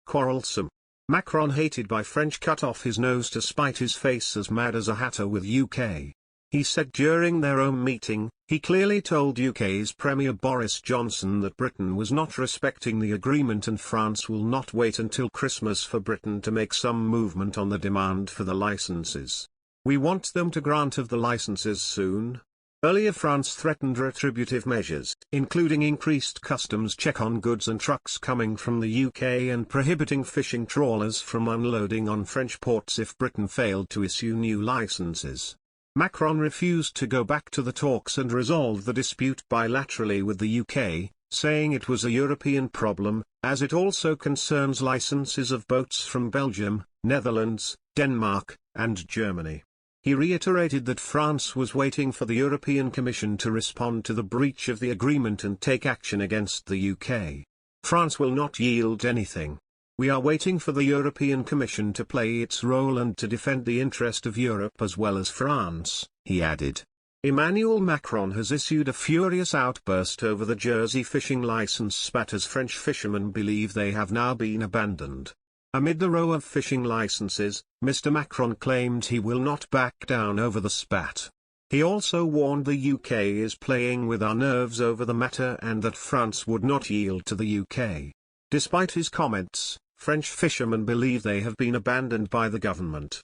Quarrelsome. Macron, hated by French, cut off his nose to spite his face, as mad as a hatter with UK. He said during their own meeting, he clearly told UK's Premier Boris Johnson that Britain was not respecting the agreement and France will not wait until Christmas for Britain to make some movement on the demand for the licenses. We want them to grant of the licenses soon. Earlier, France threatened retributive measures, including increased customs check on goods and trucks coming from the UK and prohibiting fishing trawlers from unloading on French ports if Britain failed to issue new licenses. Macron refused to go back to the talks and resolve the dispute bilaterally with the UK, saying it was a European problem, as it also concerns licenses of boats from Belgium, Netherlands, Denmark, and Germany. He reiterated that France was waiting for the European Commission to respond to the breach of the agreement and take action against the UK. France will not yield anything. We are waiting for the European Commission to play its role and to defend the interest of Europe as well as France, he added. Emmanuel Macron has issued a furious outburst over the Jersey fishing license spat, as French fishermen believe they have now been abandoned. Amid the row of fishing licenses, Mr. Macron claimed he will not back down over the spat. He also warned the UK is playing with our nerves over the matter and that France would not yield to the UK. Despite his comments, French fishermen believe they have been abandoned by the government.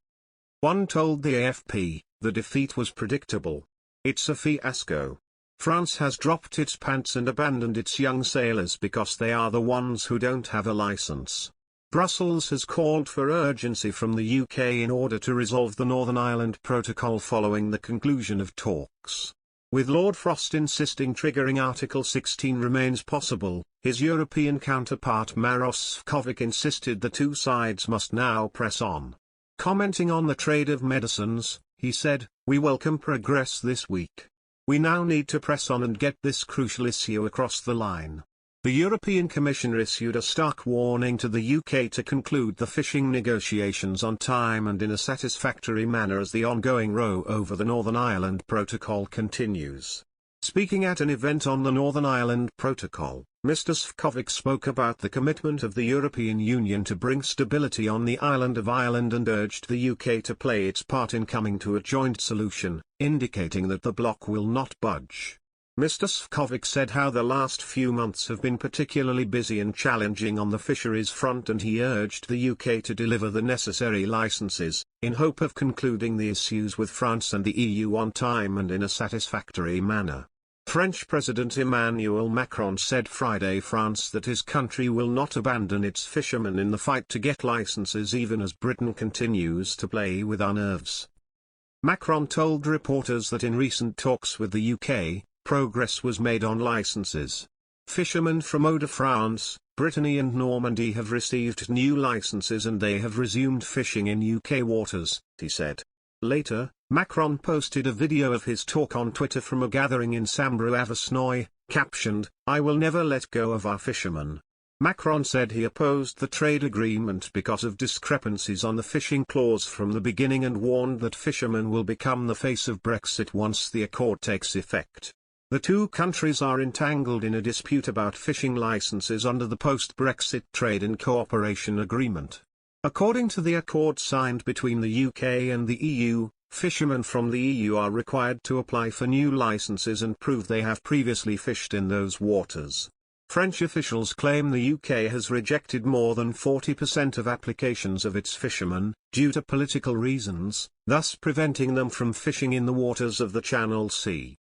One told the AFP, "The defeat was predictable. It's a fiasco. France has dropped its pants and abandoned its young sailors because they are the ones who don't have a license." Brussels has called for urgency from the UK in order to resolve the Northern Ireland Protocol following the conclusion of talks. With Lord Frost insisting triggering Article 16 remains possible, his European counterpart Maroš Šefčovič insisted the two sides must now press on. Commenting on the trade of medicines, he said, "We welcome progress this week. We now need to press on and get this crucial issue across the line." The European Commission issued a stark warning to the UK to conclude the fishing negotiations on time and in a satisfactory manner as the ongoing row over the Northern Ireland Protocol continues. Speaking at an event on the Northern Ireland Protocol, Mr. Šefčovič spoke about the commitment of the European Union to bring stability on the island of Ireland and urged the UK to play its part in coming to a joint solution, indicating that the bloc will not budge. Mr. Šefčovič said how the last few months have been particularly busy and challenging on the fisheries front, and he urged the UK to deliver the necessary licenses, in hope of concluding the issues with France and the EU on time and in a satisfactory manner. French President Emmanuel Macron said Friday France that his country will not abandon its fishermen in the fight to get licenses even as Britain continues to play with our nerves. Macron told reporters that in recent talks with the UK, progress was made on licenses. Fishermen from Hauts-de-France, Brittany and Normandy have received new licenses and they have resumed fishing in UK waters, he said. Later, Macron posted a video of his talk on Twitter from a gathering in Sambre-Avesnoy, captioned, "I will never let go of our fishermen." Macron said he opposed the trade agreement because of discrepancies on the fishing clause from the beginning and warned that fishermen will become the face of Brexit once the accord takes effect. The two countries are entangled in a dispute about fishing licenses under the post-Brexit Trade and Cooperation Agreement. According to the accord signed between the UK and the EU, fishermen from the EU are required to apply for new licenses and prove they have previously fished in those waters. French officials claim the UK has rejected more than 40% of applications of its fishermen, due to political reasons, thus preventing them from fishing in the waters of the Channel Sea.